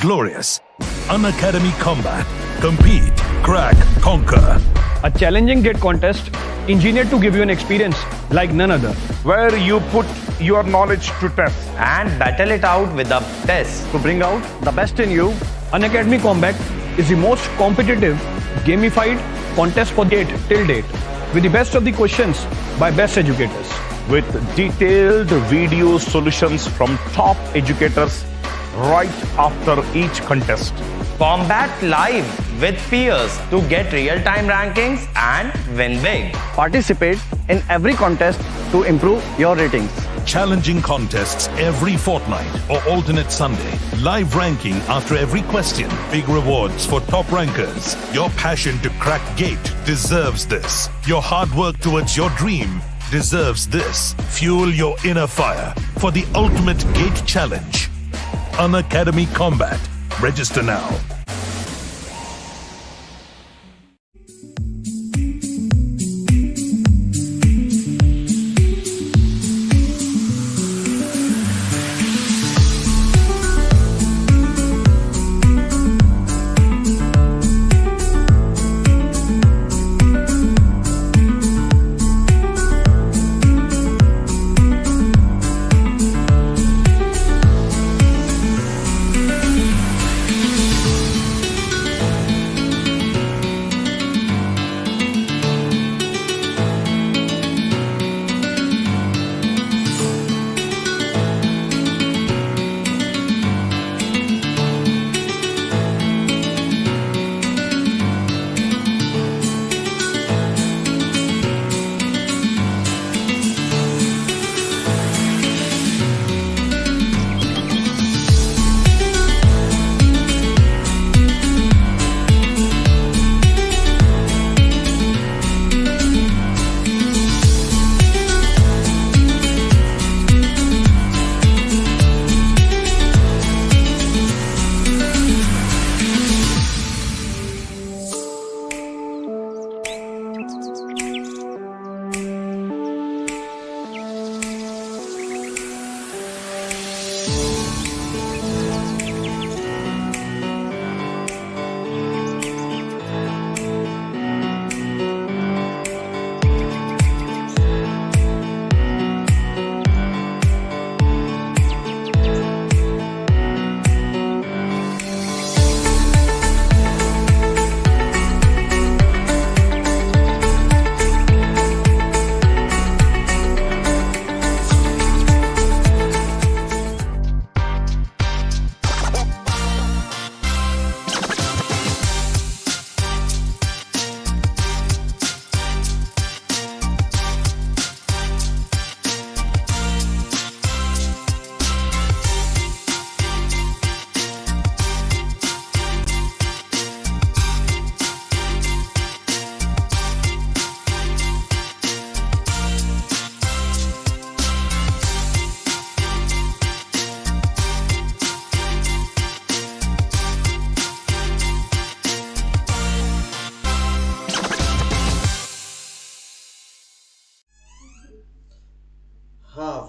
Glorious. Unacademy Combat. Compete, crack, conquer. A challenging gate contest engineered to give you an experience like none other. where you put your knowledge to test. and battle it out with a test. To bring out the best in you, Unacademy Combat is the most competitive, gamified contest for gate till date, with the best of the questions by best educators. With detailed video solutions from top educators right after each contest. Combat live with peers to get real-time rankings and win big. Participate in every contest to improve your ratings. Challenging contests every fortnight or alternate Sunday. Live ranking after every question. Big rewards for top rankers. Your passion to crack gate deserves this. Your hard work towards your dream deserves this. Fuel your inner fire for the ultimate gate challenge. Unacademy Combat. Register now.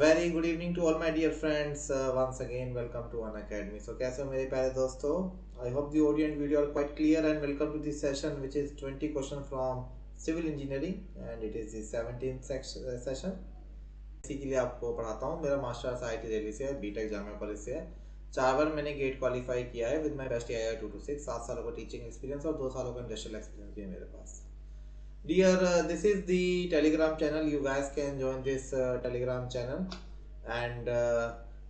Very good evening to all my dear friends once again welcome to Unacademy so कैसे हो मेरे प्यारे दोस्तों I hope the audio and video are quite clear and welcome to this session which is 20 question from civil engineering and it is the 17th session इसी के लिए आपको पढ़ाता हूँ मेरा मास्टर्स आईआईटी दिल्ली से है बीटेक जामिया कॉलेज से है 4 बार मैंने गेट क्वालिफाई किया है विद माय बेस्ट एआई 226 7 सालों का टीचिंग एक्सपीरियंस और 2 सालों का इंडस्ट्रियल एक्सपीरियंस भी है मेरे पास Dear, this is the Telegram channel. You guys can join this Telegram channel, and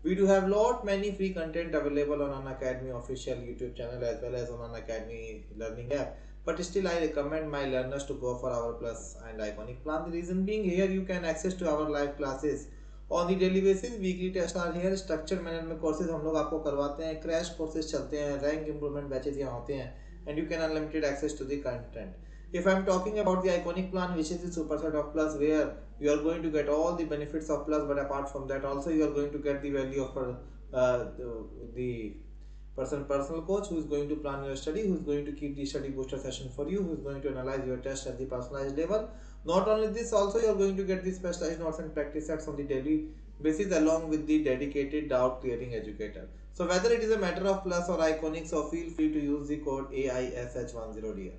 we do have many free content available on Unacademy official YouTube channel as well as on Unacademy learning app. But still, I recommend my learners to go for our Plus and Iconic plan. The reason being, here you can access to our live classes on the daily basis. Weekly tests are here. Structured management courses हम लोग आपको करवाते हैं. Crash courses चलते हैं. Rank improvement batches यहाँ होते हैं. And you can unlimited access to the content. If I am talking about the Iconic plan, which is the superset of Plus, where you are going to get all the benefits of Plus, but apart from that also you are going to get the value of the personal coach who is going to plan your study, who is going to keep the study booster session for you, who is going to analyze your test at the personalized level. Not only this, also you are going to get the specialized notes and practice sets on the daily basis along with the dedicated doubt clearing educator. So whether it is a matter of plus or iconic, so feel free to use the code AISH10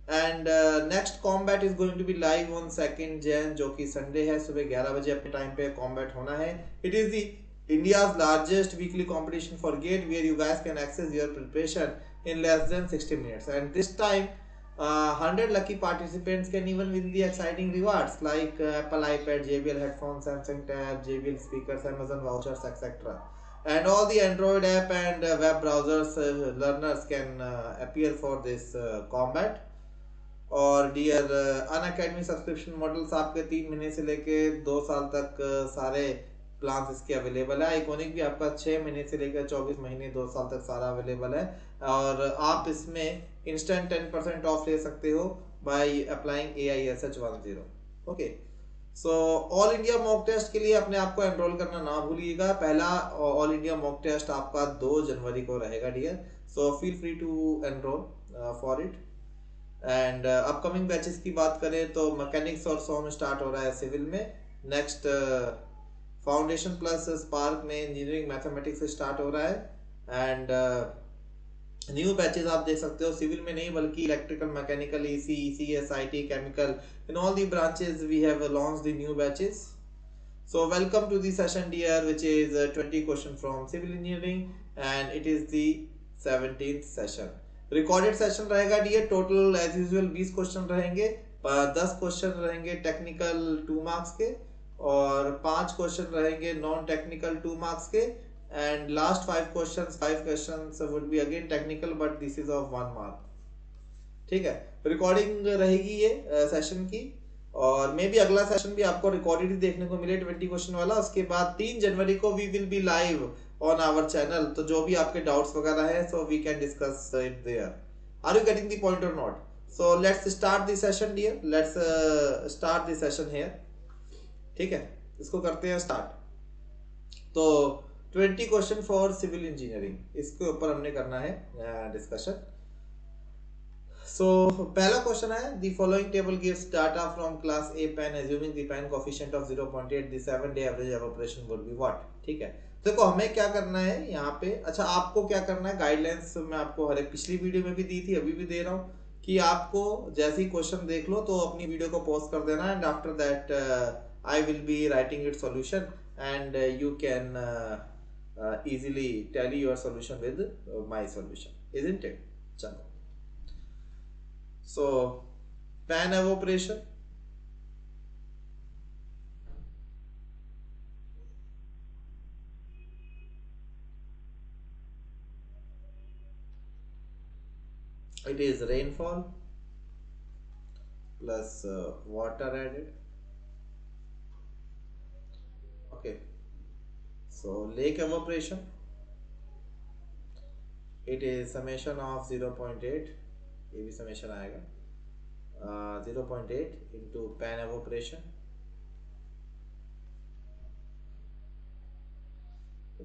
and next combat is going to be live on 2nd Jan जो कि Sunday है, सुबह 11 बजे अपने time पे combat होना है. It is the India's largest weekly competition for GATE where you guys can access your preparation in less than 60 minutes, and this time 100 lucky participants can even win the exciting rewards like Apple iPad, JBL headphones, Samsung tab, JBL speakers, Amazon vouchers, etc. And all the Android app and web browsers learners can appear for this combat. और dear Unacademy subscription models आपके 3 महीने से लेके 2 साल तक सारे plans इसके available है. आइकॉनिक भी आपका 6 महीने से लेकर 24 महीने 2 साल तक सारा अवेलेबल है, और आप इसमें इंस्टेंट 10% ऑफ ले सकते हो by applying AISH10. Okay, so all India mock test के लिए अपने आप को एनरोल करना ना भूलिएगा. पहला ऑल इंडिया मॉक टेस्ट आपका 2 जनवरी को रहेगा dear, so feel free to enrol for it. And upcoming batches की बात करें तो मैकेनिक्स और 100 में स्टार्ट हो रहा है सिविल में. नेक्स्ट फाउंडेशन प्लस स्पार्क में इंजीनियरिंग मैथमेटिक्स से स्टार्ट हो रहा है. एंड न्यू बैचेस आप देख सकते हो सिविल में नहीं बल्कि electrical, mechanical, EC, ECS, IT, chemical, in all the branches we have launched the new batches. So welcome to the session dear, which is 20 question from civil engineering and it is the 17th session. Recorded session रहेगा dear. Total as usual 20 question रहेंगे. 10 question रहेंगे technical 2 marks के और 5 question रहेंगे non technical 2 marks के. And last 5 questions would be again technical but this is of 1 mark. ठीक है, recording रहेगी ये सेशन की, और मे बी अगला सेशन भी आपको रिकॉर्डेड ही देखने को मिले 20 क्वेश्चन वाला. उसके बाद 3 जनवरी को we will be live on our channel. तो जो भी आपके doubts वगैरह है so we can discuss it there. Are you getting the point or not? So let's start the session dear. Let's start the session here. ठीक है, इसको करते हैं स्टार्ट. तो 20 क्वेश्चन फॉर सिविल इंजीनियरिंग, इसके ऊपर हमने करना है डिस्कशन. So पहला क्वेश्चन है the following table gives data from class A pen assuming the pen coefficient of 0.8 the 7-day average evaporation would be what. ठीक है, देखो हमें क्या करना है यहाँ पे. अच्छा, आपको क्या करना है, गाइडलाइंस मैं आपको हर एक पिछली वीडियो में भी दी थी, अभी भी दे रहा हूँ कि आपको जैसे ही क्वेश्चन देख लो तो अपनी वीडियो को पॉज कर देना and after that I will be writing it solution and you can easily tally your solution with my solution, isn't it. चलो, so pan evaporation. It is rainfall plus water added. Okay, so lake evaporation, it is summation of 0.8, ये भी summation आएगा 0.8 into pan evaporation.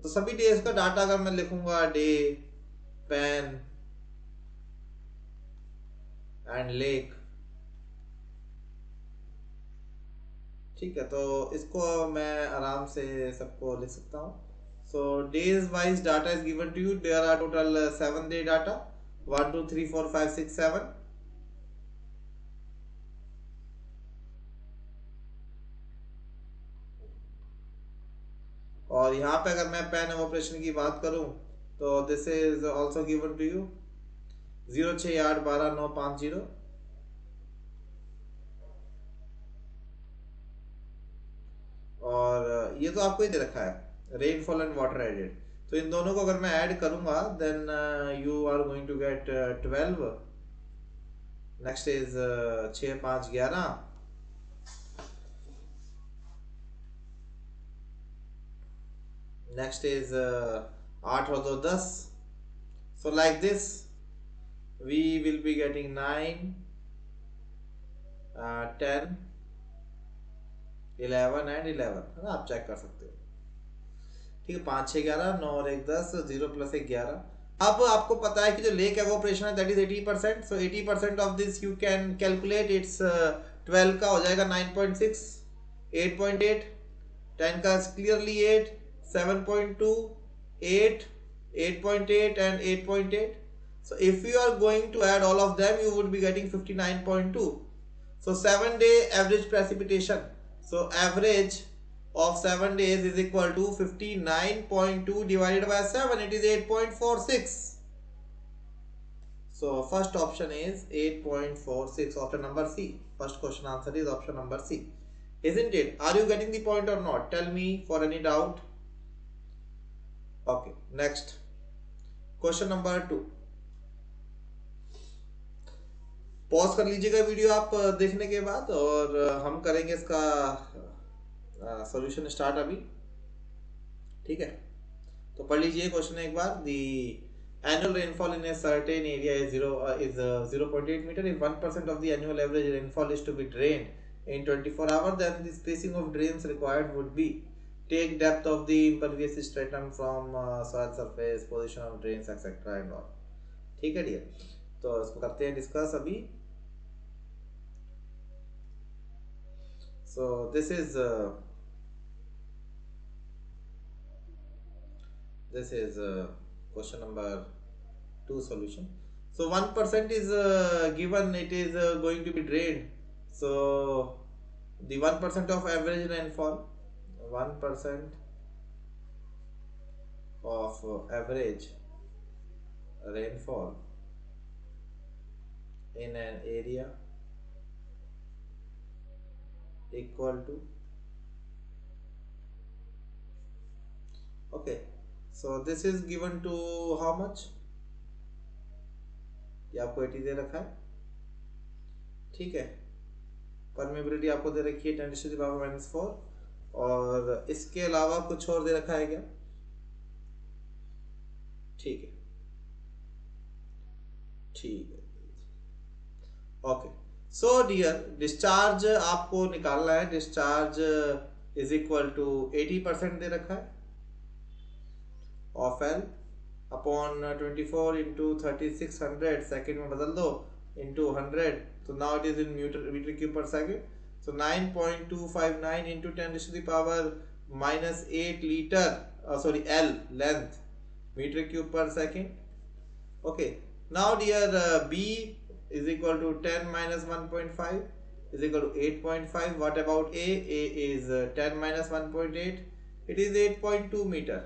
तो सभी days का data अगर मैं लिखूंगा डे, पैन एंड लेक, ठीक है, तो इसको मैं आराम से सबको लिख सकता हूँ. So days wise data is given to you. There are total 7 day data 1 2 3 4 5 6 7. और यहाँ पे अगर मैं पैन एवोपरेशन की बात करूँ तो this is also given to you 0 6 8 12 9 5 0. और ये तो आपको ही दे रखा है रेनफॉल एंड वाटर एडेड. तो इन दोनों को अगर मैं ऐड करूंगा then you are going to get 12. Next is 6 5 11. Next is 8 और 2 10. So like this we will be getting 9 10 11 and 11 है ना, आप चेक कर सकते हो. ठीक है, 5 6 11 9 और 1 10 0 प्लस 1 11. अब आपको पता है कि जो लेक एवोपरेशन है that is 80%. So 80% of this you can calculate. It's 12 का हो जाएगा 9.6, 8.8 10 का clearly 8, 7.2, 8, 8.8 and 8.8. So if you are going to add all of them, you would be getting 59.2. So 7-day average precipitation. So average of 7 days is equal to 59.2 divided by 7. It is 8.46. So first option is 8.46. Option number C. First question answer is option number C. Isn't it? Are you getting the point or not? Tell me for any doubt. Okay, next. Question number 2. Pause कर लीजिएगा video आप देखने के बाद, और हम करेंगे इसका सॉल्यूशन स्टार्ट अभी, ठीक है? तो पढ़ लीजिए क्वेश्चन एक बार. दी annual rainfall in a certain area is 0.8 meter. If 1% of the annual average rainfall is to be drained in 24 hours, then the spacing of drains required would be: take depth of the impervious stratum from soil surface, position of drains, etc. and all. ठीक है dear, तो इसको करते हैं discuss अभी. So this is question number 2 solution. So 1% is given, it is going to be drained. So the 1% of average rainfall, 1% of average rainfall in an area equal to, okay, so this is given to how much? ये आपको 80 दे रखा है, ठीक है? Permeability आपको दे रखी है 10⁻⁻⁴, और इसके अलावा कुछ और दे रखा है क्या? ठीक है, ठीक है, ओके. सो डियर, डिस्चार्ज आपको निकालना है. डिस्चार्ज इज इक्वल टू 80% दे रखा है of L upon 24 into 3600, second में बदल दो, इंटू 100. तो now it is in metre cube per second. So 9.259 into 10⁻⁻8 litre, sorry L length, metre cube per second. Okay, now dear B is equal to 10 minus 1.5 is equal to 8.5. What about A? A is 10 minus 1.8. It is 8.2 meter.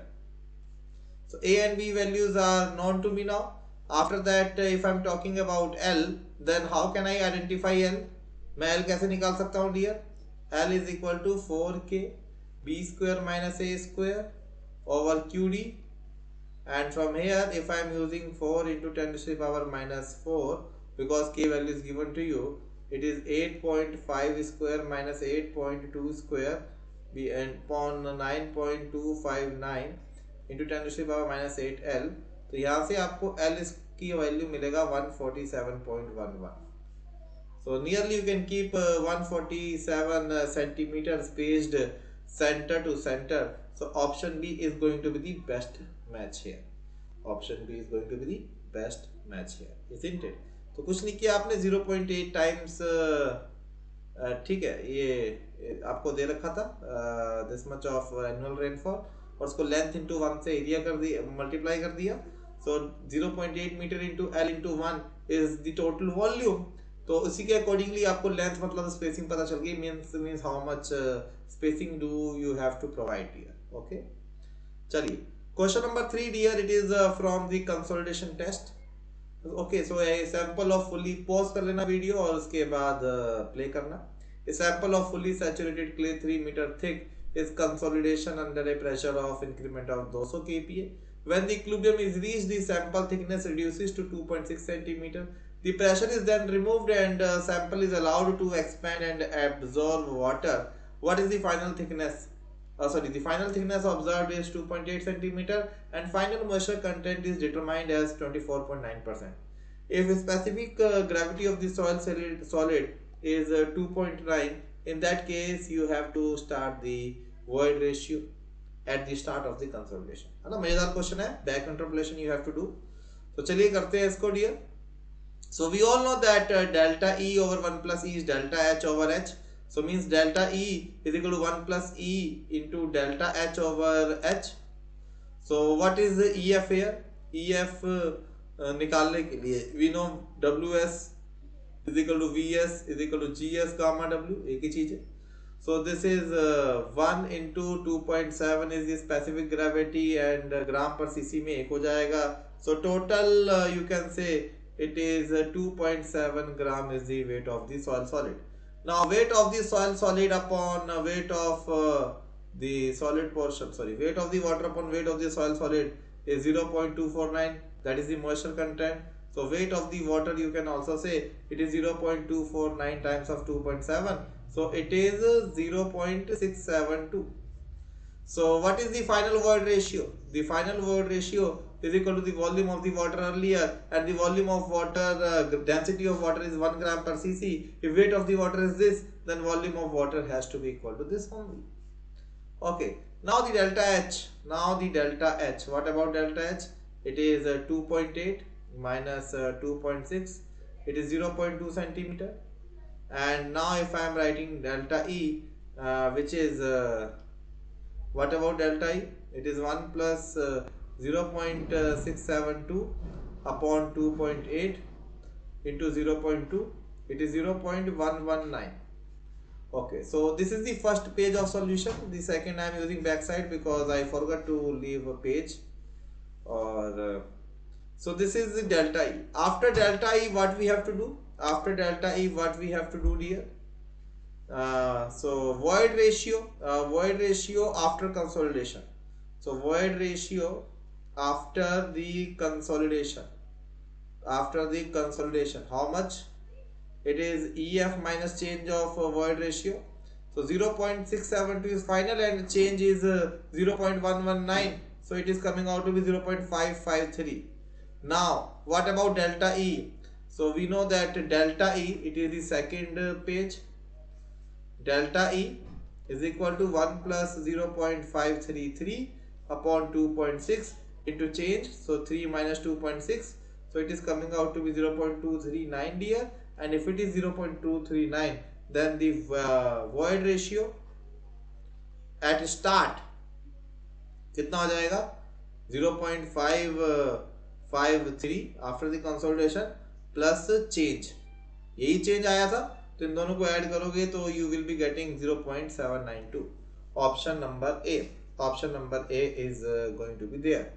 So A and B values are known to me now. After that, if I am talking about L, then how can I identify L? मैं L कैसे निकाल सकता हूँ dear? L is equal to 4K B square minus A square over QD. And from here, if I am using 4 into 10⁻⁻⁴, because K value is given to you, it is 8.5 square minus 8.2 square upon 9.259 into 10⁻⁻8 L. तो यहाँ से आपको L की value मिलेगा 147.11. So nearly you can keep 147 centimeters spaced center to center. So option B is going to be the best match here. Option B is going to be the best match here, isn't it? तो कुछ नहीं किया आपने, 0.8 times, ठीक है, ये आपको दे रखा था this much of annual rainfall, और उसको लेंथ इंटू 1 से एरिया कर दिया, मल्टीप्लाई कर दिया. So 0.8 metre into L into 1 is the total volume. तो उसी के अकॉर्डिंगली आपको लेंथ मतलब स्पेसिंग पता चल गई. Means how much spacing do you have to provide here. Okay, चलिए question number 3 dear, it is from the consolidation test. Okay, so a sample of fully, pause कर लेना वीडियो और उसके बाद प्ले करना. A sample of fully saturated clay 3 metre thick is consolidation under a pressure of increment of 200 kPa. When the equilibrium is reached, the sample thickness reduces to 2.6 centimeter. The pressure is then removed and sample is allowed to expand and absorb water. What is the final thickness? The final thickness observed is 2.8 centimeter and final moisture content is determined as 24.9%. If specific gravity of the solid is 2.9, in that case you have to start the void ratio at the start of the consolidation. है ना, मजेदार question है. Back interpolation you have to do. तो चलिए करते हैं इसको dear. So we all know that delta E over 1 plus E is delta H over H. So means delta E is equal to 1 plus E into delta H over H. So what is the EF here? EF निकालने के लिए we know WS is equal to VS is equal to GS gamma W, एक ही चीज है. So this is 1 into 2.7 is the specific gravity and gram per cc में एक हो जाएगा. So total you can say it is 2.7 gram is the weight of the soil solid. Now weight of the soil solid upon weight of the solid portion, weight of the water upon weight of the soil solid is 0.249, that is the moisture content. So weight of the water you can also say it is 0.249 times of 2.7, so it is 0.672. So what is the final void ratio? The final void ratio is equal to the volume of the water earlier, and the volume of water, density of water is 1 gram per cc. If weight of the water is this, then volume of water has to be equal to this only. Okay, now the delta H. What about delta H? It is 2.8 minus 2.6. It is 0.2 centimeter. And now if I am writing delta E, which is what about delta E? It is 1 plus 0.672 upon 2.8 into 0.2. It is 0.119. Okay, so this is the first page of solution. The second I am using backside because I forgot to leave a page. Or so this is the delta E. After delta E, what we have to do? Dear? So void ratio after consolidation. So void ratio after the consolidation. How much? It is EF minus change of void ratio. So 0.672 is final and change is 0.119. So it is coming out to be 0.553. Now what about delta E? So we know that delta E, it is the second page. Delta E is equal to 1 plus 0.533 upon 2.6 into change. So 3 minus 2.6. So it is coming out to be 0.239 dear. And if it is 0.239, then the void ratio at start कितना हो जाएगा? 0.553 after the consolidation plus change. यही change आया था, तो इन दोनों को add करोगे तो you will be getting 0.792. Option number A is going to be there.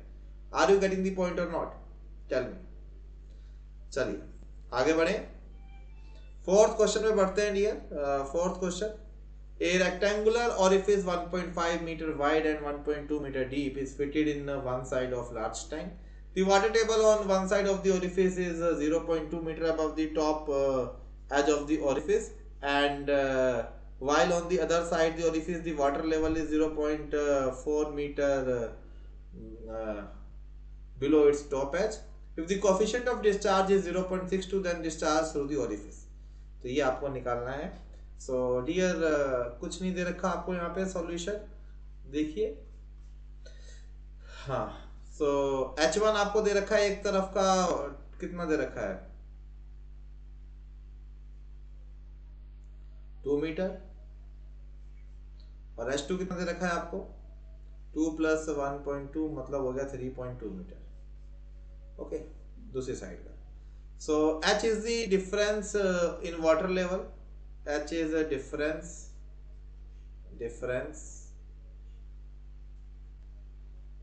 Are you getting the point or not? Tell me. चलिए आगे बढ़े. फोर्थ क्वेश्चन में बढ़ते हैं dear. Fourth question. A rectangular orifice 1.5 meter wide and 1.2 meter deep is fitted in one side of large tank. The water table on one side of the orifice is 0.2 meter above the top edge of the orifice, and while on the other side the orifice the water level is 0.4 meter below its top edge. If the coefficient of discharge is 0.62, then discharge through the orifice. तो ये आपको निकालना है. So dear कुछ नहीं दे रखा आपको यहाँ पे सॉल्यूशन देखिए. हाँ, सो H1 आपको दे रखा है एक तरफ का, कितना दे रखा है? 2 मीटर. और H2 कितना दे रखा है आपको? 2 plus 1.2 मतलब हो गया 3.2 मीटर. ओके, दूसरी साइड का. So H is the difference in water level. H is a difference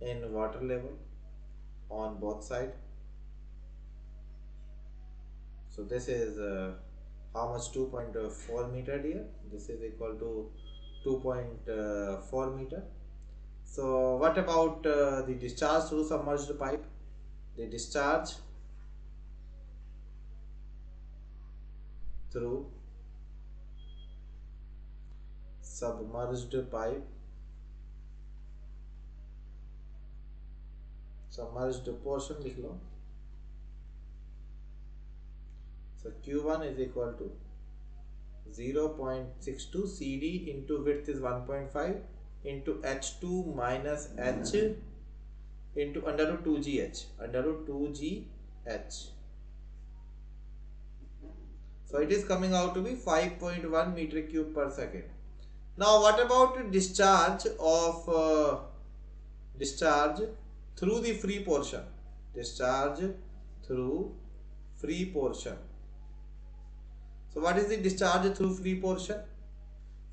in water level on both sides. So this is how much? 2.4 meter dear. This is equal to 2.4 meter. So what about the discharge through submerged pipe? The discharge through submerged pipe, submerged portion लिख लो. So Q1 is equal to 0.62 CD into width is 1.5 into H2 minus H into under root 2GH. So it is coming out to be 5.1 meter cube per second. Now what about discharge through the free portion? Discharge through free portion. So what is the discharge through free portion?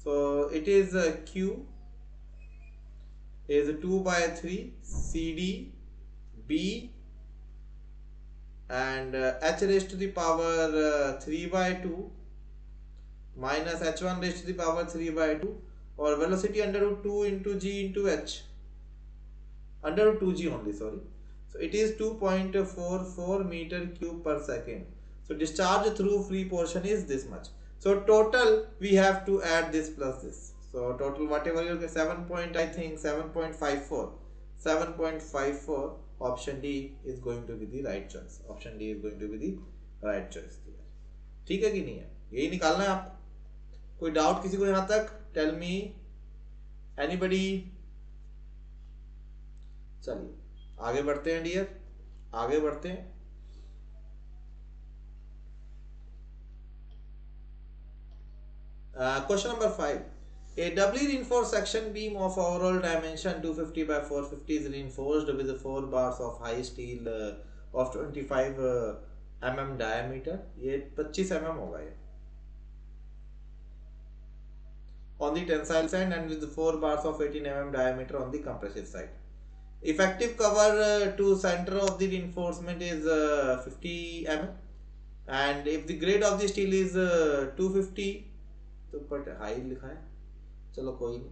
So it is Q is 2 by 3 CD B and H raised to the power 3 by 2 minus H1 raised to the power 3 by 2, or velocity under root 2 into G into H, under root 2G only, sorry. So it is 2.44 meter cube per second. So discharge through free portion is this much. So total we have to add this plus this. So total whatever you get 7.54. Option D is going to be the right choice. Option D is going to be the right choice. ठीक है कि नहीं है? यही निकालना है आप. कोई डाउट किसी को यहाँ तक? Tell me. Anybody? चलिए आगे बढ़ते हैं डियर, आगे बढ़ते हैं. Question number 5. A doubly reinforced section beam of overall dimension 250 by 450 is reinforced with 4 bars of high steel of 25 mm diameter. ये 25 mm होगा ये. On the tensile side and with 4 bars of 18 mm diameter on the compressive side. Effective cover to center of the reinforcement is 50 mm, and if the grade of the steel is 250, तो but high लिखा है, चलो कोई नहीं.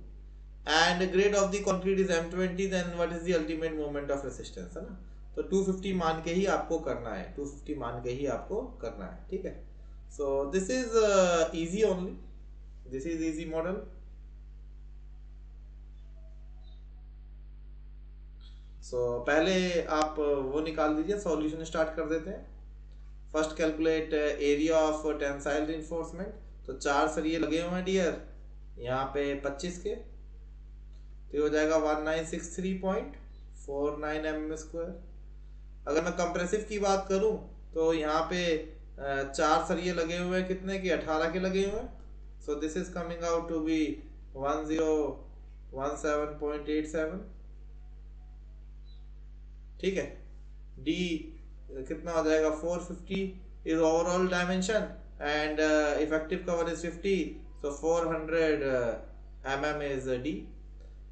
And grade of the concrete is M20, then what is the ultimate moment of resistance, है ना. तो 250 मान के ही आपको करना है, 250 मान के ही आपको करना है, ठीक है. So this is easy only, this is easy model. So पहले आप वो निकाल दीजिए, सॉल्यूशन स्टार्ट कर देते हैं. First calculate area of tensile reinforcement. तो 4 सरिये लगे हुए हैं डियर, यहाँ पे 25 के, तो हो जाएगा 1963.49 mm². अगर मैं कंप्रेसिव की बात करूं तो यहाँ पे 4 सरिये लगे हुए हैं, कितने के? 18 के लगे हुए हैं. So this is coming out to be 1017.87. ठीक है. डी कितना हो जाएगा? 450 is overall dimension and effective cover is 50, so 400 mm is D.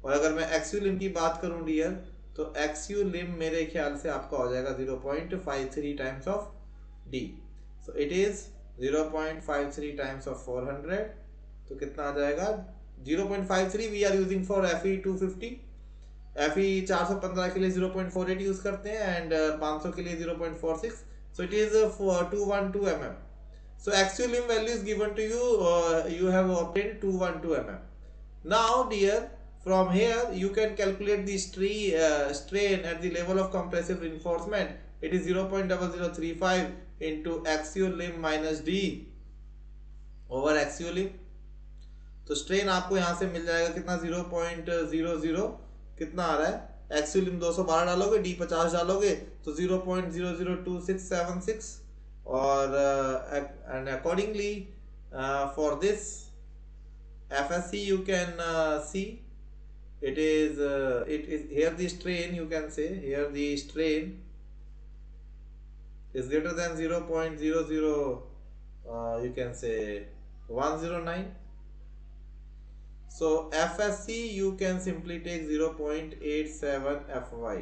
और अगर मैं एक्सियो लिम की बात करूं डियर, तो एक्सियो लिम मेरे ख्याल से आपका हो जाएगा 0.53 times of D. So it is 0.53 times of 400, तो कितना आ जाएगा? 0.53 we are using for FE 250. FE 415 के लिए 0.48 यूज करते हैं एंड 500 के लिए 0.46. सो it is 212 mm. So axial limb value is given to you. You have obtained 212 mm. Now, dear, from here you can calculate the strain at the level of compressive reinforcement. It is 0.0035 into axial limb minus D over axial limb. तो strain आपको यहाँ से मिल जाएगा कितना? 0.00 कितना आ रहा है? axial limb 212 डालोगे, D 50 डालोगे, तो 0.002676. Or and accordingly for this FSC you can see it is here the strain, you can say here the strain is greater than 0.00 you can say 109. So FSC you can simply take 0.87 FY.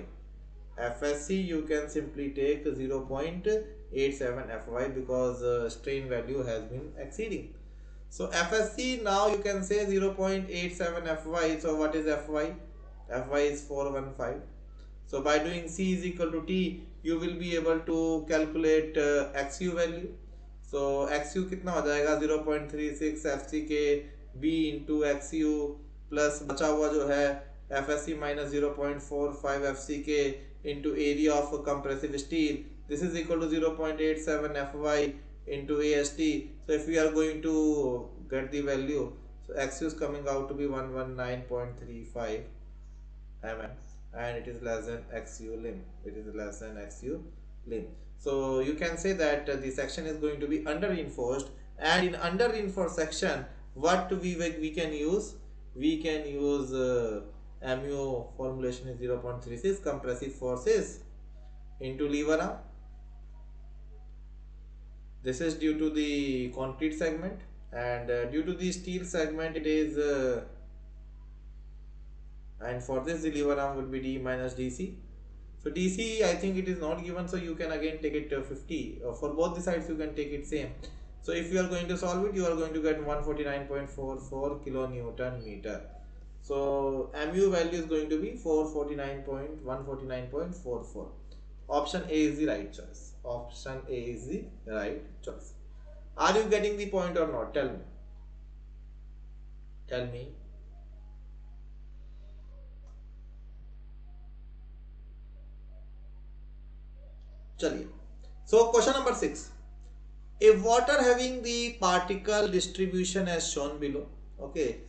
FSC you can simply take 0.87 FY because strain value has been exceeding. So FSC now you can say 0.87 FY. So what is FY? FY is 415. So by doing C is equal to T, you will be able to calculate XU value. So XU कितना हो जाएगा? 0.36 FCK B into XU plus बचा हुआ जो है FSC minus 0.45 FCK into area of compressive steel. This is equal to 0.87 FY into AST. So if we are going to get the value, so XU is coming out to be 119.35 mm, and it is less than XU limb. It is less than XU limb. So you can say that the section is going to be under reinforced And in under reinforced section, what we can use? We can use mu formulation is 0.36 compressive forces into lever arm. This is due to the concrete segment, and due to the steel segment it is and for this the lever arm would be d minus dc. So dc I think it is not given, so you can again take it 50 for both the sides. You can take it same. So if you are going to solve it, you are going to get 149.44 kilonewton meter. So mu value is going to be 149.44. Option A is the right choice. Option A is the right choice. Are you getting the point or not? Tell me. Tell me. चलिए. So question number 6. A water having the particle distribution as shown below. Okay,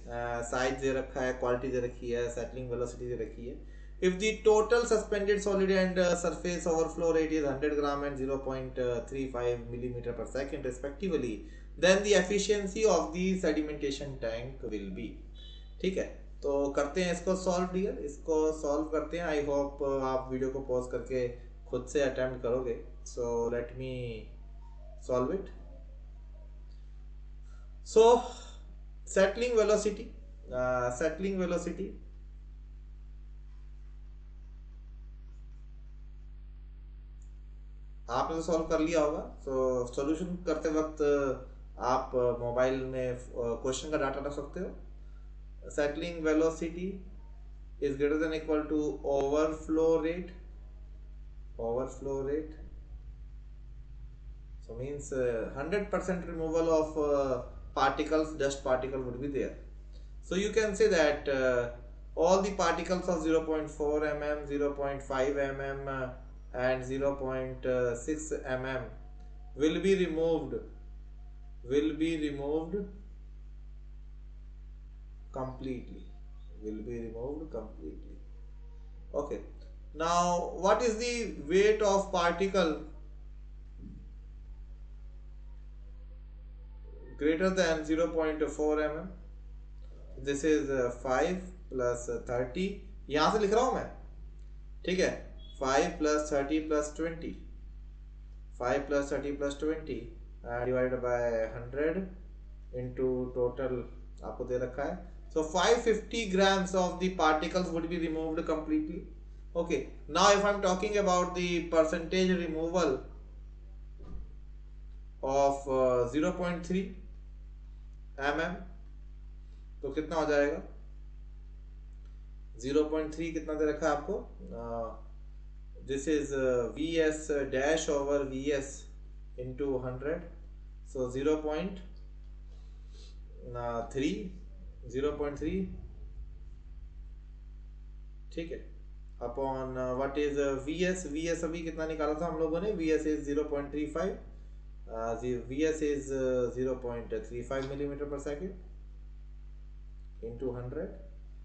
size दे रखा है, quality दे रखी है, settling velocity दे रखी है. If the total suspended solid and surface overflow rate is 100 gram and 0.35 millimeter per second respectively, then the efficiency of the sedimentation tank will be. ठीक है, तो करते हैं इसको सॉल्व डियर. इसको सॉल्व करते हैं. आई होप आप वीडियो को पॉज करके खुद से अटेम्प्ट करोगे. So let me solve it. So settling velocity आपने तो सॉल्व कर लिया होगा. सो सॉल्यूशन करते वक्त आप मोबाइल में क्वेश्चन का डाटा रख सकते हो. Settling velocity is greater than equal to overflow rate. So means 100% removal of particles, dust particle would be there. So you can say that all the particles of 0.4 mm, 0.5 mm and 0.6 mm will be removed completely. Okay. Now what is the weight of particle greater than 0.4 mm? This is 5 plus 30. यहाँ से लिख रहा हूँ मैं, ठीक है. 5 plus 30 plus 20. 5 plus 30 plus 20 divided by 100 into total आपको दे रखा है. So 550 grams of the particles would be removed completely. Okay. Now if I'm talking about the percentage removal of 0.3 mm, तो कितना हो जाएगा? 0.3 कितना दे रखा है आपको? This is Vs dash over Vs into 100. So 0.3 ठीक है. अपॉन व्हाट इज Vs अभी कितना निकाला था हम लोगों ने? Vs is 0.35. Vs is 0.35 millimeter per second into 100.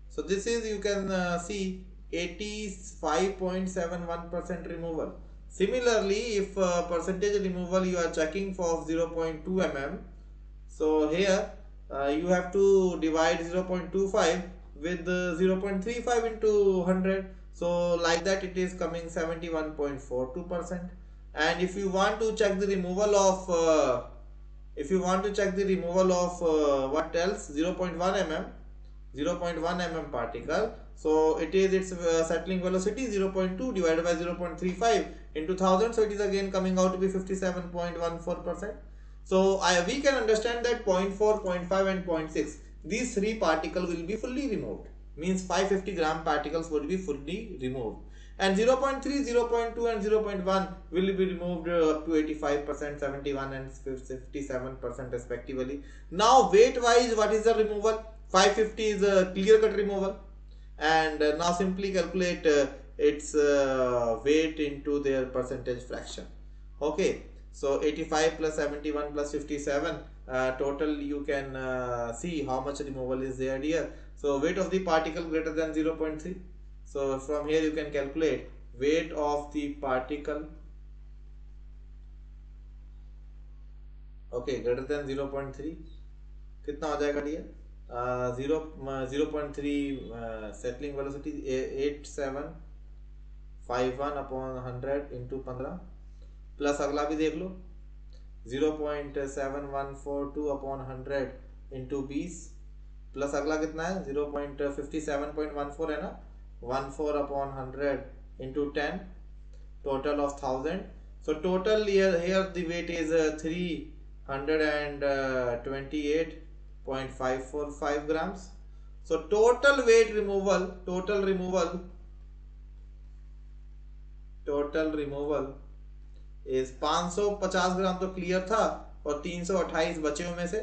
So this is, you can see, 85.71% removal. Similarly, if percentage removal you are checking for 0.2 mm, so here you have to divide 0.25 with 0.35 into 100. So like that it is coming 71.42%. And if you want to check the removal of what else, 0.1 mm particle, so it is its settling velocity 0.2 divided by 0.35 into 1000, so it is again coming out to be 57.14%. So we can understand that 0.4, 0.5 and 0.6, these three particles will be fully removed. Means 550 gram particles would be fully removed. And 0.3, 0.2 and 0.1 will be removed up to 85%, 71 and 57% respectively. Now weight wise, what is the removal? 550 is a clear cut removal. And now simply calculate its weight into their percentage fraction. Okay. So 85 plus 71 plus 57, total you can see how much removal is there here. So weight of the particle greater than 0.3. So from here you can calculate weight of the particle okay, greater than 0.3 कितना हो जाएगा dear? 0.3 settling velocity 8751 upon 100 into 15 plus अगला भी देख लो 0.7142 upon 100 into 20 plus अगला कितना है 0.57.14 है ना 14 upon 100 into 10 total of 1000. So total here the weight is 328.545 grams. So total weight removal is 550 ग्राम तो क्लियर था और 328 बचे हुए में से.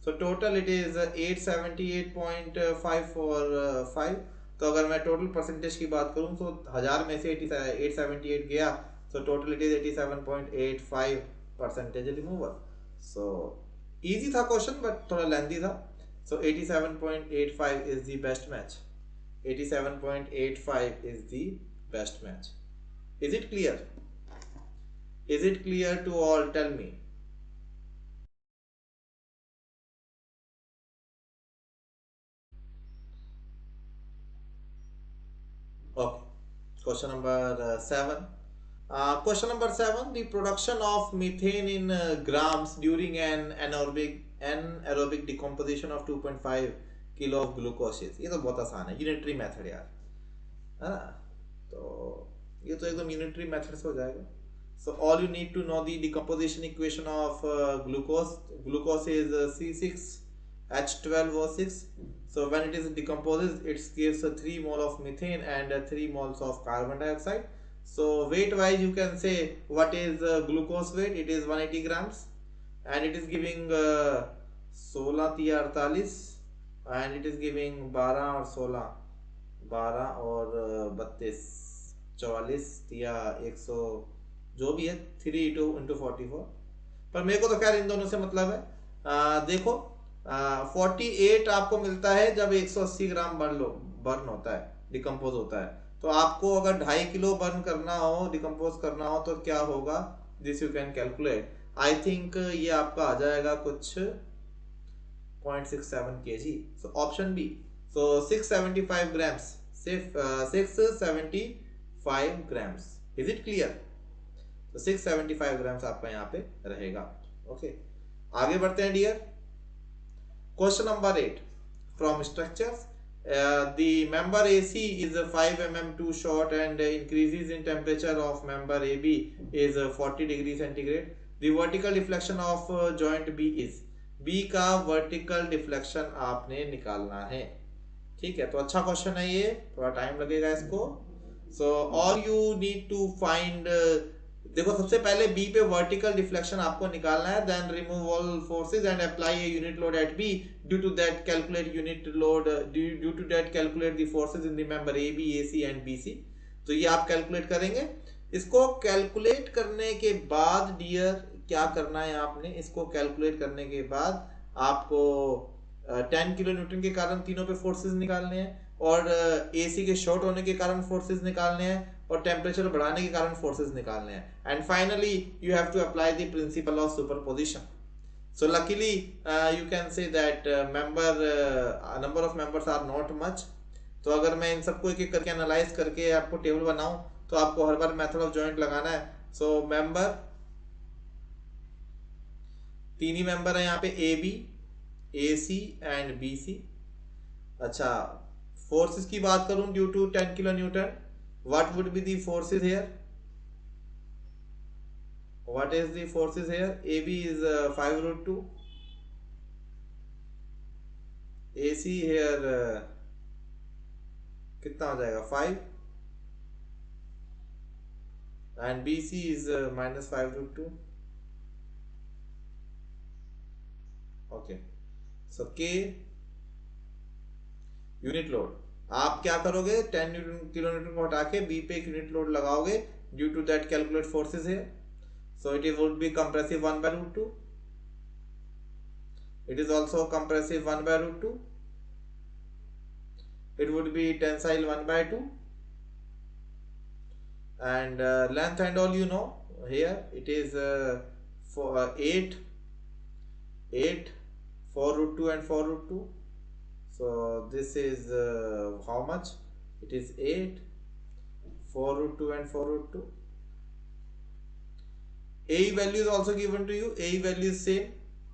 So total it is 878.545. तो अगर मैं टोटल परसेंटेज की बात करूं तो 1000 में से 878 गया, so total it is 87.85% removal. So easy था क्वेश्चन बट थोड़ा लेंथी था. So 87.85 is the best match. 87.85 is the best match. Is it clear? Is it clear to all? Tell me. Okay. Question number 7. Question number 7. The production of methane in grams during an anaerobic decomposition of 2.5 kilo of glucose. ये तो बहुत आसान है, unitary method यार, है ना? तो ये तो एकदम यूनिटरी मेथड से हो जाएगा. So all you need to know the decomposition equation of glucose. Glucose is C6H12O6. So when it is decomposes, it gives 3 mole of methane and 3 moles of carbon dioxide. So weight wise you can say what is glucose weight? It is 180 grams and it is giving 16 तिया 48 and it is giving 12 और 16 12 और 32 44 तिया 100 जो भी है 3 into 44. पर मेरे को तो खैर इन दोनों से मतलब है. देखो 48 आपको मिलता है जब 180 ग्राम बर्न होता है, डिकम्पोज होता है. तो आपको अगर 2.5 किलो बर्न करना हो, डिकम्पोज करना हो तो क्या होगा, this you can calculate. I think ये आपका आ जाएगा कुछ 0.67 kg. So option B. So 675 grams, 675 grams. Is it clear? तो 675 ग्राम्स आपका यहाँ पे रहेगा. ओके, आगे बढ़ते हैं dear. Question number 8 from structures. The member AC is 5 mm too short and increases in temperature of member AB is 40 degree centigrade. The vertical deflection of joint B is. B का vertical deflection आपने निकालना है. ठीक है, तो अच्छा question है ये, थोड़ा टाइम लगेगा इसको. So all you need to find देखो सबसे पहले B पे वर्टिकल डिफ्लेक्शन आपको निकालना है. Then remove all forces and apply a unit load at B. Due to that calculate unit load, due to that calculate the forces in the member AB, AC and BC. तो ये आप calculate करेंगे. इसको calculate करने के बाद dear क्या करना है आपने, इसको कैलकुलेट करने के बाद आपको 10 किलो न्यूटन के कारण तीनों पे फोर्सेस निकालने हैं और AC के शॉर्ट होने के कारण फोर्सेस निकालने हैं और टेम्परेचर बढ़ाने के कारण फोर्सेस निकालने हैं. And finally you have to apply the principle of superposition. So luckily you can say that number of members are not much. तो अगर मैं इन सबको एक एक करके एनालाइज करके आपको टेबल बनाऊं तो आपको हर बार मेथड ऑफ जॉइंट लगाना है. सो मेंबर, तीन ही मेंबर है यहाँ पे, AB, AC एंड BC. अच्छा, फोर्सेस की बात करूं due to 10 kilonewton, what would be the forces here? What is the forces here? AB is 5√2. AC here कितना हो जाएगा 5 and BC is -5√2. Okay, so K unit load. आप क्या करोगे, 10 किलो न्यूटन को हटा के B पे एक यूनिट लोड लगाओगे. Due to that calculate forces है. So it would be compressive 1/√2. It is also compressive 1/√2. It would be tensile 1/2 and length and all you know. Here it is 8 8, 4 root 2 and 4 root 2. So this is how much? It is 8, 4 root 2 and 4 root 2. AE value is also given to you. AE value is same.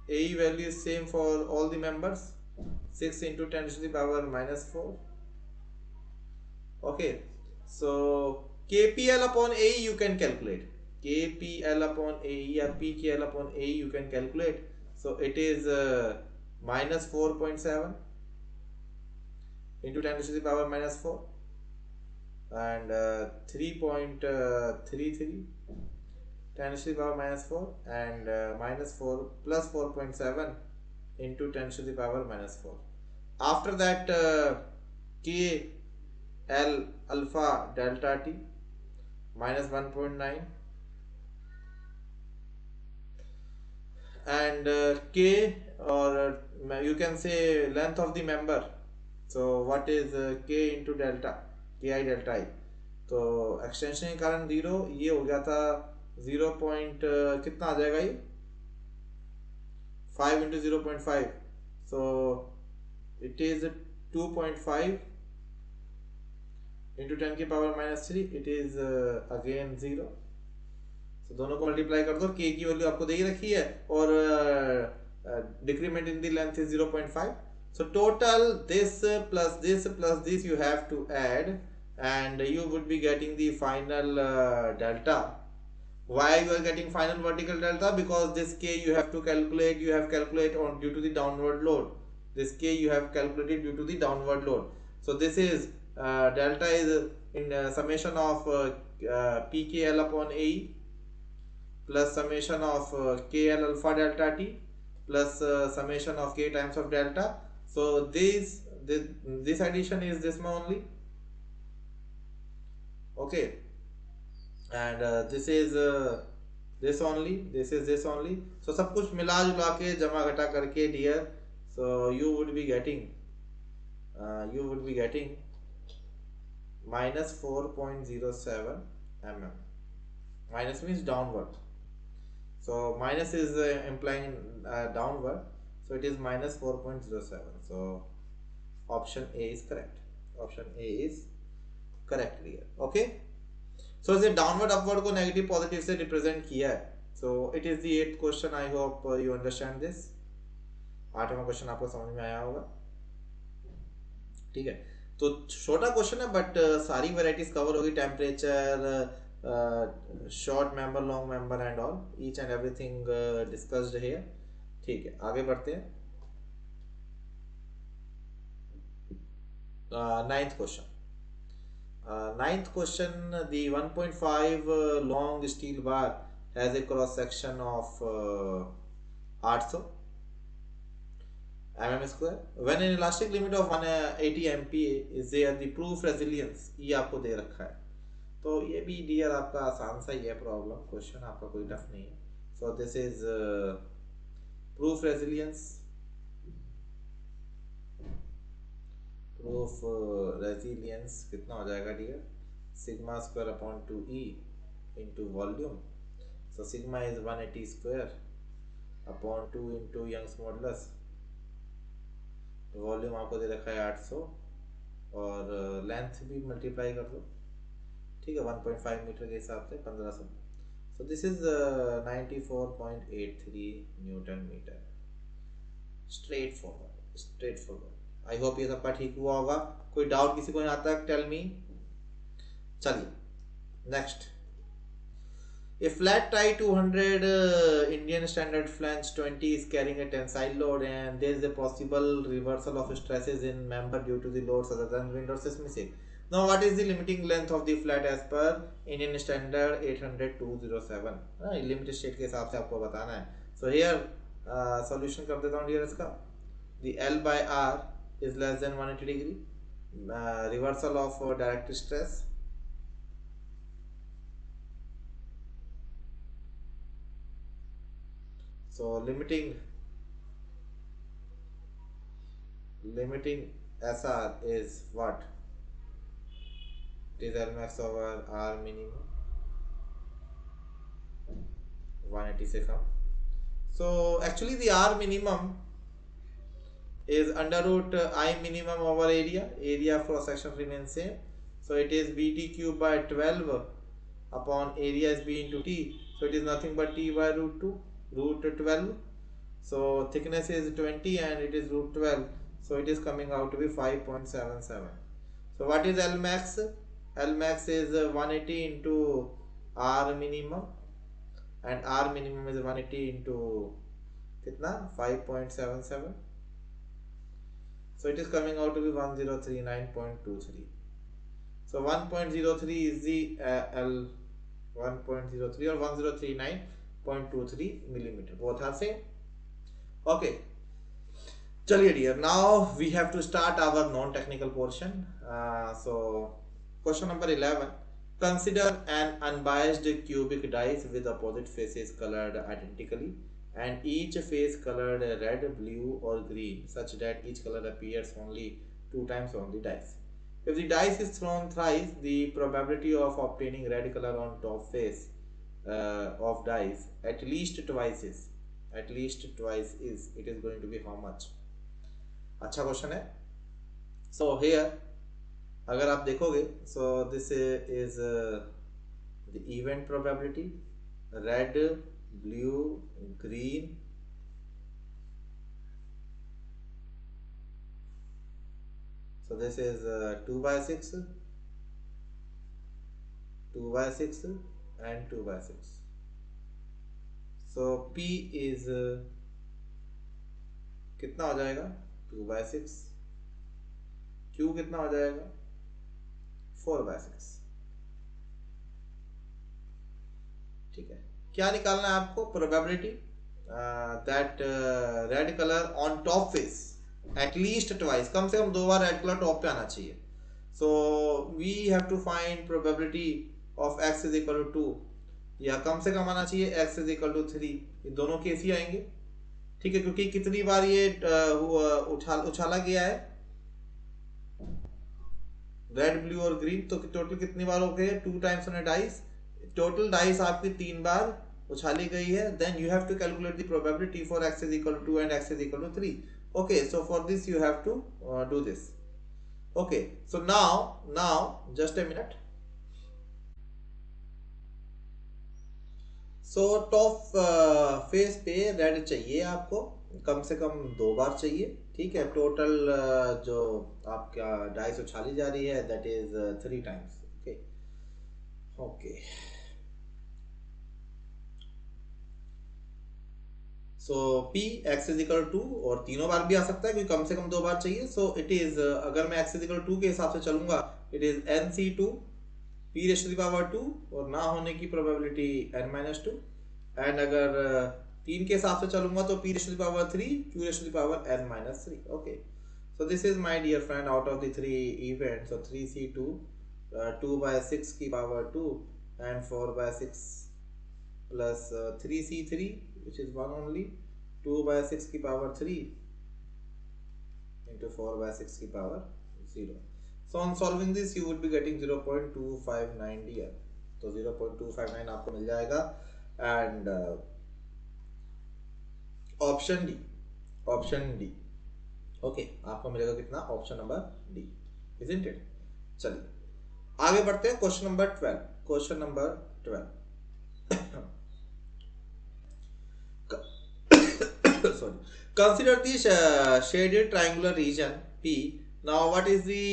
AE value is same for all the members. 6 into 10 to the power minus 4. Okay. So KPL upon AE you can calculate. KPL upon AE or PKL upon AE you can calculate. So it is minus 4.7 into 10 to the power minus 4 and 3.33 10 to the power minus 4 and minus 4 plus 4.7 into 10 to the power minus 4. After that K L alpha delta T minus 1.9 and K, or you can say length of the member. So what is K into delta, Ki delta I. तो extension के कारण 0, ये हो गया था 0 point कितना आ जाएगा ये 5 into 0.5, so it is 2.5 into 10 की power minus 3, it is again 0. So दोनों को मल्टीप्लाई कर दो, k की वैल्यू आपको दे ही रखी है और decrement in the length is 0.5. So total this plus this you have to add and you would be getting the final delta. Why you are getting final vertical delta? Because this k you have to calculate, on due to the downward load. This k you have calculated due to the downward load. So this is delta is in summation of PKL upon AE plus summation of KL alpha delta T plus summation of K times of delta. So this addition is this one only. Okay, and this is this only, this is this only. So सब कुछ मिला जुला के जमा घटा करके dear, so you would be getting minus 4.07 mm. Minus means downward. So minus is implying downward. So it is minus 4.07. So option A is correct. Option A is correct here. Okay. So इसे downward upward को negative positive से represent किया है. So it is the 8th question. I hope you understand this. 8वां question आपको समझ में आया होगा. ठीक है. तो छोटा क्वेश्चन है बट सारी वेराइटीज कवर होगी. Temperature, short member, long member and all, each and everything discussed here. ठीक है, आगे बढ़ते हैं. 9th question. 9th question, the 1.5 long steel bar has a cross section of 800 mm square. When an elastic limit of 180 MPa is there, the proof resilience, ये आपको दे रखा है. तो ये भी डियर आपका आसान सा ही है प्रॉब्लम क्वेश्चन, आपका कोई टफ नहीं है. So this is proof resilience. Proof resilience कितना हो जाएगा dear? Sigma square upon 2e into volume. So sigma is 180 square upon 2 into Young's modulus. Volume आपको दे रखा है 800 और लेंथ भी मल्टीप्लाई कर दो. ठीक है, 1.5 मीटर के हिसाब से 1500. So this is 94.83 newton metre. Straightforward. I hope ये सबका ठीक हुआ होगा. कोई डाउट किसी को यहाँ तक? Tell me. चलिए next. A flat tie 200 Indian standard flange 20 is carrying a tensile load and there is a possible reversal of stresses in member due to the loads other than wind or seismic. Now what is the limiting length of the flat as per Indian standard 800-207? Limit state के हिसाब से आपको बताना है. So here solution कर देता हूँ dear इसका. The L by R is less than 180 degree. Reversal of direct stress. So limiting SR is what? It is L max over R minimum 180 से कम. So actually the R minimum is under root I minimum over area. Area of cross section remains same. So it is BT cube by 12 upon area is B into T. So it is nothing but T by root 2, root 12. So thickness is 20 and it is root 12. So it is coming out to be 5.77. So what is L max? L max is 180 into R minimum, and R minimum is 180 into kitna 5.77. So it is coming out to be 1039.23. So 1.03 is the L 1.03 or 1039.23 millimeter. Both are same. Okay. Chaliye dear, now we have to start our non-technical portion. So question number 11. Consider an unbiased cubic dice with opposite faces colored identically and each face colored red, blue or green such that each color appears only 2 times on the dice. If the dice is thrown thrice, the probability of obtaining red color on top face of dice at least twice is it is going to be how much? अच्छा question है. So here अगर आप देखोगे, सो this is the event probability, red, blue, green, so this is 2 by 6, 2 by 6 and 2 by 6. So P is कितना हो जाएगा 2 by 6. Q कितना हो जाएगा 4 by 6. ठीक है, क्या निकालना है आपको? Probability that red colour on top face at least twice, कम से कम 2 बार रेड कलर टॉप पे आना चाहिए. So we have to find probability of x is equal to 2, या कम से कम आना चाहिए x इज इक्वल टू 3. ये दोनों केस ही आएंगे. ठीक है, क्योंकि कितनी बार ये उछाला गया है रेड, ब्लू और ग्रीन, तो टोटल कितनी बार हो गए? 2 times on a dice. Total dice आपकी 3 बार उछाली गई है. Then you have to calculate the probability for x is equal to 2 and x is equal to 3. okay, so for this you have to do this. okay, so now just a minute. So top face पे red चाहिए आपको, कम से कम 2 बार चाहिए. ठीक है, total जो आपका डाइस उछाली जा रही है that is 3 times. Okay okay, so P x is equal to 2, और तीनों बार भी आ सकता है क्योंकि कम से कम 2 बार चाहिए. सो इट इज, अगर मैं x इज इक्वल टू 2 के हिसाब से चलूंगा, it is nc2 p raise to the power 2, और ना होने की प्रोबेबिलिटी n-2. एंड अगर 3 के हिसाब से चलूंगा तो p raise to the power 3, q raise to the power n-3. Okay, so this is my dear friend out of the 3 events. So 3c2, 2 by 6 की पावर 2 and 4 by 6 plus 3c3 which is 1 only, 2 by 6 की power 3 into 4 by 6 की power 0. So on solving this you would be getting 0.259 dear. तो 0.259 आपको मिल जाएगा. And option D. Okay, आपको मिलेगा कितना? Option number D, isn't it? चलिए आगे बढ़ते हैं. Question number 12. Question number 12. Sorry. Consider the shaded triangular region P. Now what is the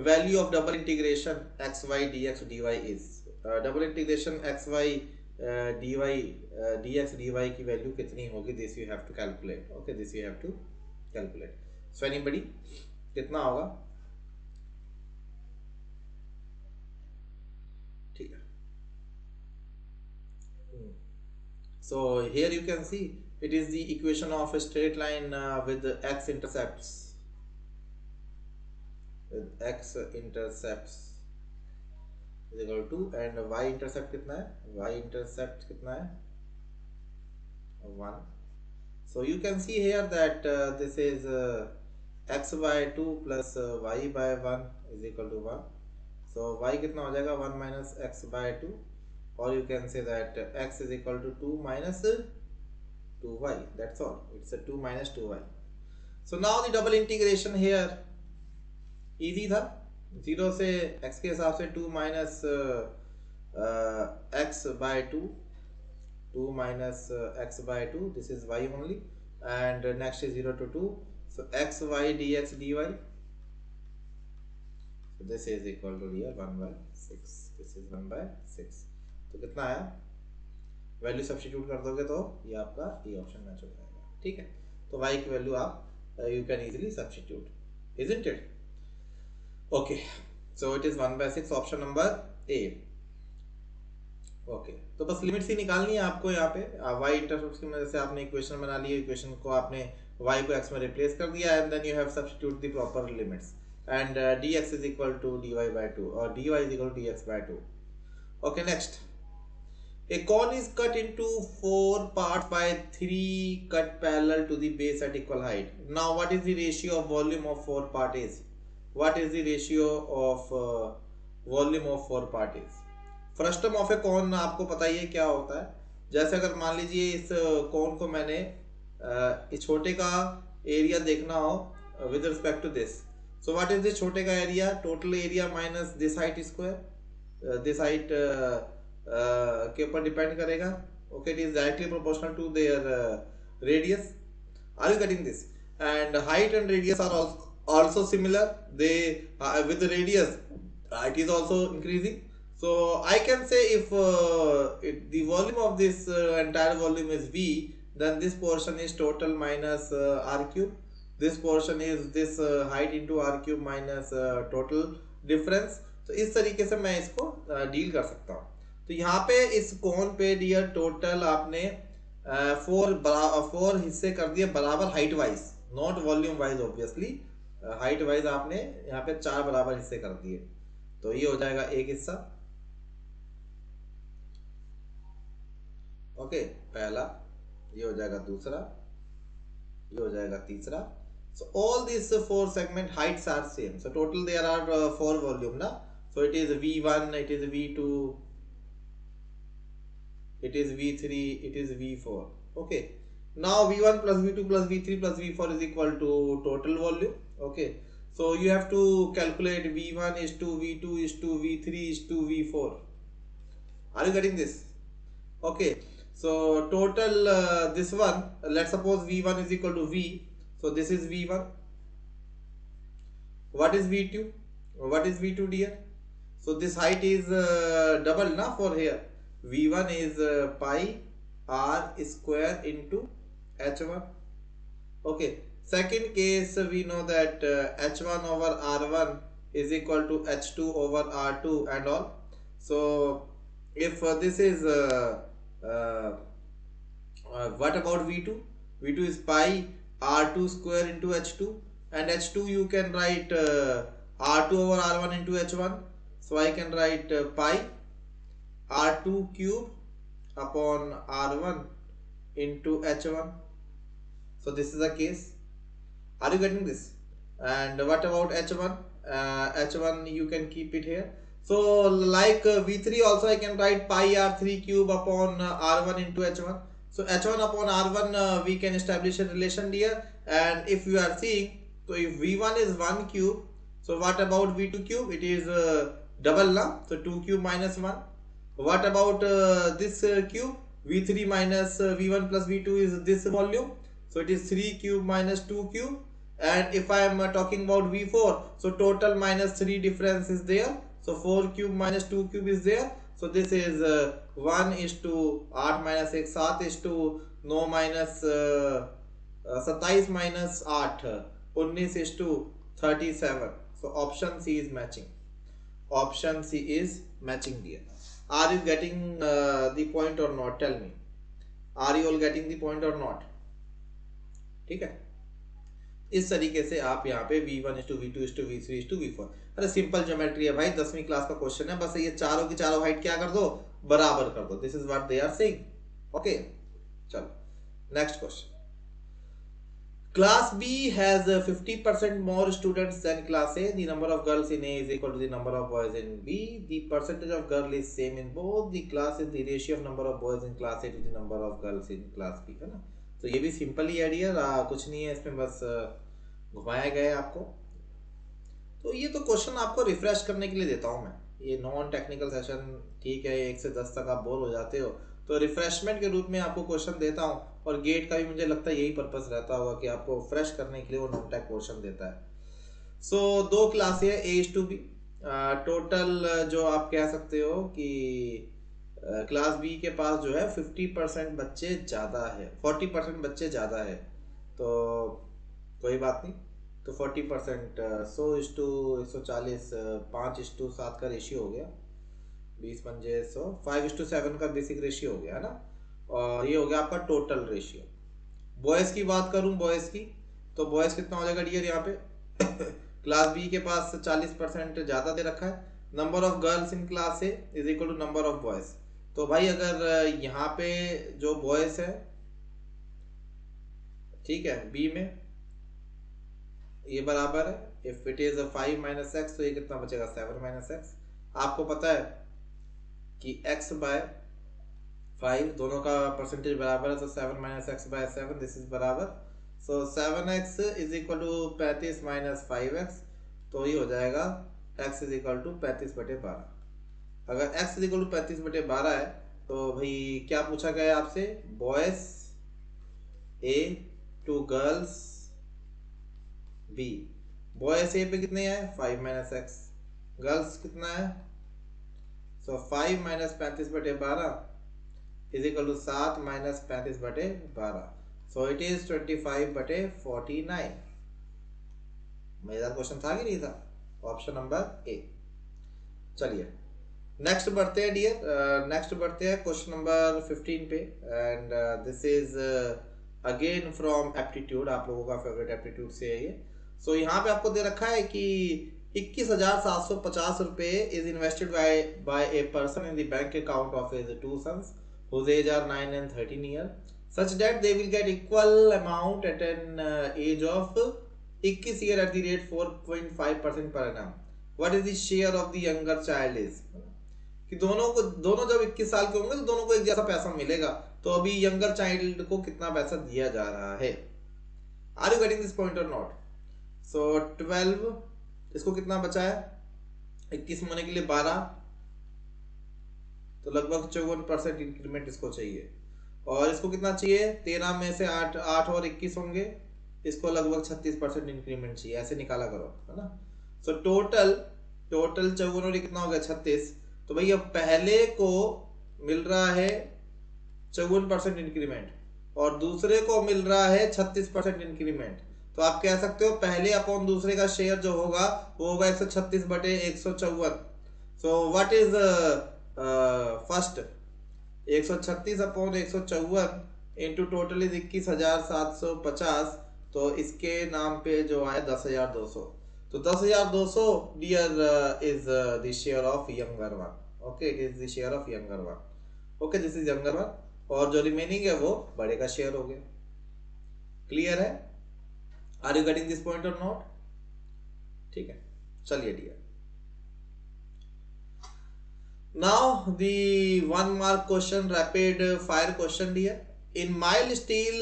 value of double integration xy dx dy is? Double integration xy dy dx dy की value कितनी होगी? This you have to calculate. Okay, this you have to calculate. So anybody, कितना होगा? ठीक है. So here you can see it is the equation of a straight line with x intercepts. With x intercepts is equal to, and y intercept कितना है? Y intercept कितना है? 1. So you can see here that this is x by 2 plus y by 1 is equal to 1. So y कितना हो जाएगा? 1 minus x by 2, or you can say that x is equal to 2 minus 2y. That's all. It's a 2 minus 2y. So now the double integration here easy था, 0 से x के हिसाब से 2 minus x by 2, 2 minus x by 2, this is y only, and next is 0 to 2, so x y dx dy, so this is equal to here 1 by 6, this is 1 by 6. तो कितना आया, value substitute कर दोगे तो ये आपका ये option match हो जाएगा, ठीक है। तो y की वैल्यू आप you can easily substitute, isn't it? Okay, so it is 1 by 6, option number A. Okay, तो बस लिमिट्स ही निकालनी है आपको यहाँ पे, y इंटरसेप्ट की मदद से आपने इक्वेशन बना ली है, इक्वेशन को आपने y को x में रिप्लेस कर दिया and then you have substitute the proper limits and dx is equal to dy by 2 और dy is equal to dx by 2. Okay, next, a cone is cut into 4 parts by 3 cut parallel to the base at equal height. Now what is the ratio of volume of 4 part is? What is the ratio of volume of 4 part is? Frustum of a cone आपको पता ही है क्या होता है। जैसे अगर मान लीजिए इस कॉन को मैंने इस छोटे का एरिया देखना हो with respect to this, so what is this छोटे का area, total area minus this height square, this height के ऊपर डिपेंड करेगा। Okay, it is directly proportional to their radius. Are you getting this? And height and radius are also similar, they with radius height is also increasing. So I can say if the volume of this entire volume is V, then this portion is total minus r cube. This portion is this height into r cube minus total difference. तो इस तरीके से मैं इसको deal कर सकता हूँ। तो यहाँ पे इस कोन पे डियर टोटल आपने 4 हिस्से कर दिए बराबर height wise, not volume wise obviously, height wise आपने यहाँ पे 4 बराबर हिस्से कर दिए। तो ये हो जाएगा एक हिस्सा, ओके, पहला, ये हो जाएगा दूसरा, ये हो जाएगा तीसरा। So all these 4 segment heights are same. So total there are 4 volume na. So it is V1, it is V2, it is V3, it is V4. Okay. Now V1 plus V2 plus V3 plus V4 is equal to total volume. Okay. So you have to calculate V1 is to V2 is to V3 is to V4. Are you getting this? Okay. So total this one, let's suppose V1 is equal to V. So this is V1. What is V2? What is V2 dear? So this height is double na for here. V1 is pi r square into h1. Okay. Second case we know that h1 over r1 is equal to h2 over r2 and all. So if this is what about V2? V2 is pi r2 square into h2, and h2 you can write r2 over r1 into h1. So I can write pi r2 cube upon r1 into h1. So this is the case. Are you getting this? And what about h1? H1 you can keep it here. So like V3 also I can write pi r3 cube upon r1 into h1. So h1 upon r1 we can establish a relation here, and if you are seeing, so if v1 is 1 cube, so what about v2 cube? It is double na, so 2 cube minus 1. What about this cube? v3 minus v1 plus v2 is this volume, so it is 3 cube minus 2 cube. And if I am talking about v4, so total minus 3 difference is there, so 4 cube minus 2 cube is there. So this is 1 is to 8 minus 1 7 is to 9 minus 27 minus 8 19 is to 37. So option C is matching. Option C is matching here. Are you getting the point or not? Tell me. Are you all getting the point or not? ठीक है, इस तरीके से आप यहाँ पे v1 is to v2 is to v3 is to v4. अरे simple geometry है भाई, 10वीं क्लास का क्वेश्चन है, बस ये चारों की चारों हाइट क्या कर दो, बराबर कर दो. This is what they are saying. Okay, चलो next question. Class B has 50% more students than Class A. The number of girls in A is equal to the number of boys in B. The percentage of girl is same in both the classes. The ratio of number of boys in Class A to the number of girls in Class B, है ना. तो ये भी simple ही है dear, कुछ नहीं है इसमें, बस घुमाया गया है आपको। तो ये तो क्वेश्चन आपको रिफ्रेश करने के लिए देता हूँ मैं, ये नॉन टेक्निकल सेशन ठीक है, 1 से 10 तक आप बोर हो जाते हो तो रिफ्रेशमेंट के रूप में आपको क्वेश्चन देता हूँ, और गेट का भी मुझे लगता है यही पर्पस रहता होगा कि आपको फ्रेश करने के लिए वो नॉन टेक क्वेश्चन देता है। सो 2 क्लास है A/B, टोटल जो आप कह सकते हो कि क्लास बी के पास जो है 50% बच्चे ज़्यादा है, 40% बच्चे ज़्यादा है, तो कोई बात नहीं। तो 40% 100:140 5:7 का रेशियो हो गया, 20 पंजे 100, 5:7 का बेसिक रेशियो हो गया है ना, और ये हो गया आपका टोटल रेशियो। बॉयज़ की बात करूं, बॉयज़ की, तो बॉयज़ कितना हो जाएगा डियर यहाँ पे क्लास बी के पास 40% ज़्यादा दे रखा है। Number of girls in class A is equal to number of boys. तो भाई अगर यहाँ पे जो बॉयज़ है, ठीक है, बी में ये बराबर है, इफ इट इज 5 - x तो ये कितना बचेगा 7 - x। आपको पता है कि x बाय 5 दोनों का परसेंटेज बराबर है, तो 7 - x बाय 7 दिस इज बराबर, सो 7x is equal to 35 - 5x, तो ये हो जाएगा x इज इक्वल टू 35/12। अगर x इज इक्वल टू 35/12 है तो भाई क्या पूछा गया है आपसे, boys A to girls B. Boys A पे कितने हैं 5 - x, गर्ल्स कितना है, so 5 - 35/12 is equal to 7 - 35/12, so it is 25/49। मजेदार क्वेश्चन था कि नहीं था, ऑप्शन नंबर ए। चलिए नेक्स्ट बढ़ते हैं डियर, नेक्स्ट बढ़ते हैं क्वेश्चन नंबर 15 पे, and this is again from aptitude, आप लोगों का फेवरेट एप्टीट्यूड से है ये। सो यहाँ पे आपको दे रखा है कि 21,750 रुपए is invested bye a person in the bank account of his 2 sons whose age are 9 and 13 years such that they will get equal amount at an age of 21 year at the rate 4.5% per annum. What is the share of the younger child is? कि दोनों जब 21 साल के होंगे तो दोनों को एक जैसा पैसा मिलेगा, तो अभी यंगर चाइल्ड को कितना पैसा दिया जा रहा है। Are you getting this point और नॉट? सो 12, इसको कितना बचा है 21 होने के लिए 12, तो लगभग 54% इंक्रीमेंट इसको चाहिए, और इसको कितना चाहिए 13 में से 8 और 21 होंगे, इसको लगभग 36% इंक्रीमेंट चाहिए, ऐसे निकाला करो, है ना। सो टोटल 54 और कितना हो गया 36, तो भैया पहले को मिल रहा है 54% इंक्रीमेंट और दूसरे को मिल रहा है 36% इंक्रीमेंट, तो आप कह सकते हो पहले अपॉन दूसरे का शेयर जो होगा वो होगा 136/154। सो what is first 136 upon 154 into total is 21,750, तो इसके नाम पे जो आया 10,200, तो 10,200 dear is the share of younger one. Okay, it is the share of younger one. Okay, this is younger one, और जो रिमेनिंग है वो बड़े का शेयर हो गया। क्लियर है? Are you getting this point और नॉट? ठीक है, चलिए dear. Now the 1 mark question, rapid fire question dear. In mild steel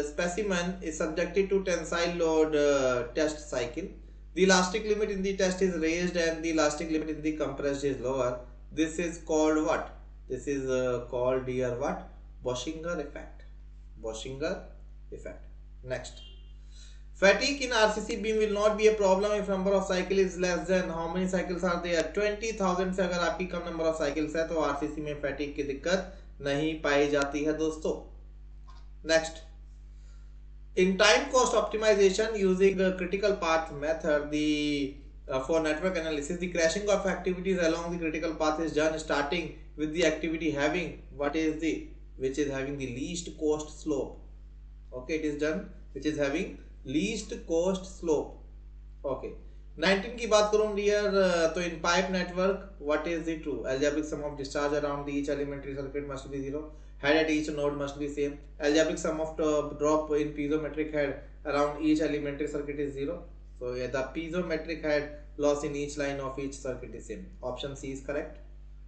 specimen is subjected to tensile load test cycle. The elastic limit in the test is raised and the elastic limit in the compressed is lower. This is called what? This is called dear what? Boschinger effect. Boschinger effect. Next. Fatigue in RCC beam will not be a problem if number of cycle is less than how many cycles are there? 20,000 से अगर आपकी कम number of cycles है तो RCC में फैटिक की दिक्कत नहीं पाई जाती है दोस्तों। Next, in time cost optimization using the critical path method, for network analysis, the crashing of activities along the critical path is done starting with the activity having which is having the least cost slope. Okay, it is done which is having least cost slope. Okay, 19 की बात करूं dear, तो in pipe network what is the true algebraic sum of discharge around each elementary circuit must be 0, head at each node must be same, algebraic sum of drop in piezometric head around each elementary circuit is 0, so yeah, the piezometric head loss in each line of each circuit is same. Option C is correct.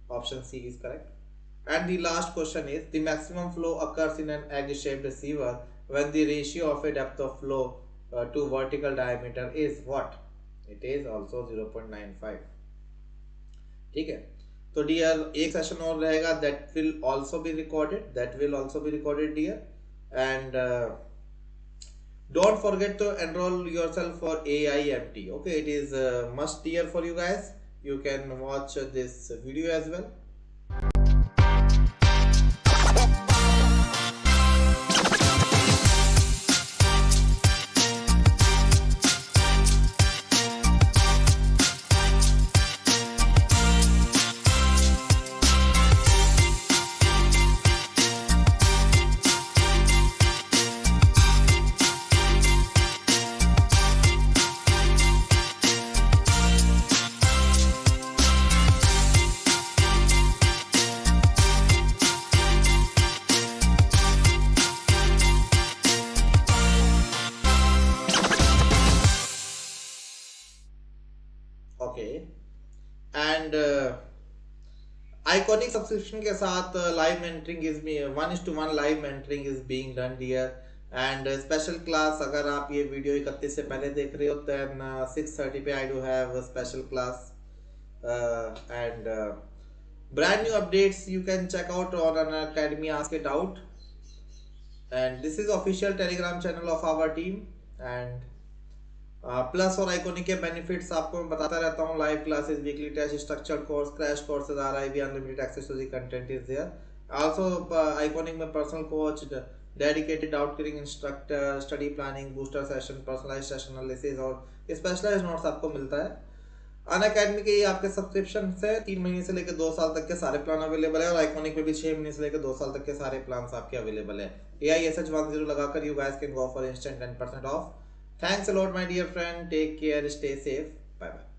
Option C is correct. And the last question is, the maximum flow occurs in an egg-shaped receiver when the ratio of a depth of flow to vertical diameter is what? It is also 0.95. ठीक है, तो dear एक session और रहेगा, that will also be recorded dear. And don't forget to enroll yourself for AIMT. Okay, it is must dear for you guys. You can watch this video as well. Okay, and iconic subscription के साथ live mentoring is 1:1 live mentoring is being done here. And special class, अगर आप ये video 31 से पहले देख रहे हो, then 6:30 पे I do have a special class, and brand new updates you can check out on Unacademy Ask It Out. And this is official Telegram channel of our team. And plus और iconic के benefits आपको मैं बताता रहता हूँ. Live classes, weekly test, structured course, crash courses, RIB, unlimited access to the content is there. Also iconic में personal coach, dedicated doubt clearing instructor, study planning, booster session, personalised session analysis और specialised notes आपको मिलता है. Unacademy के ये आपके subscription से 3 महीने से लेकर 2 साल तक के सारे प्लान अवेलेबल है, और आइकॉनिक में भी 6 महीने से लेकर 2 साल तक के सारे प्लान आपके अवेलेबल है. AISH10 लगाकर you guys can go for instant 10% of. Thanks a lot, my dear friend. Take care. Stay safe. Bye bye.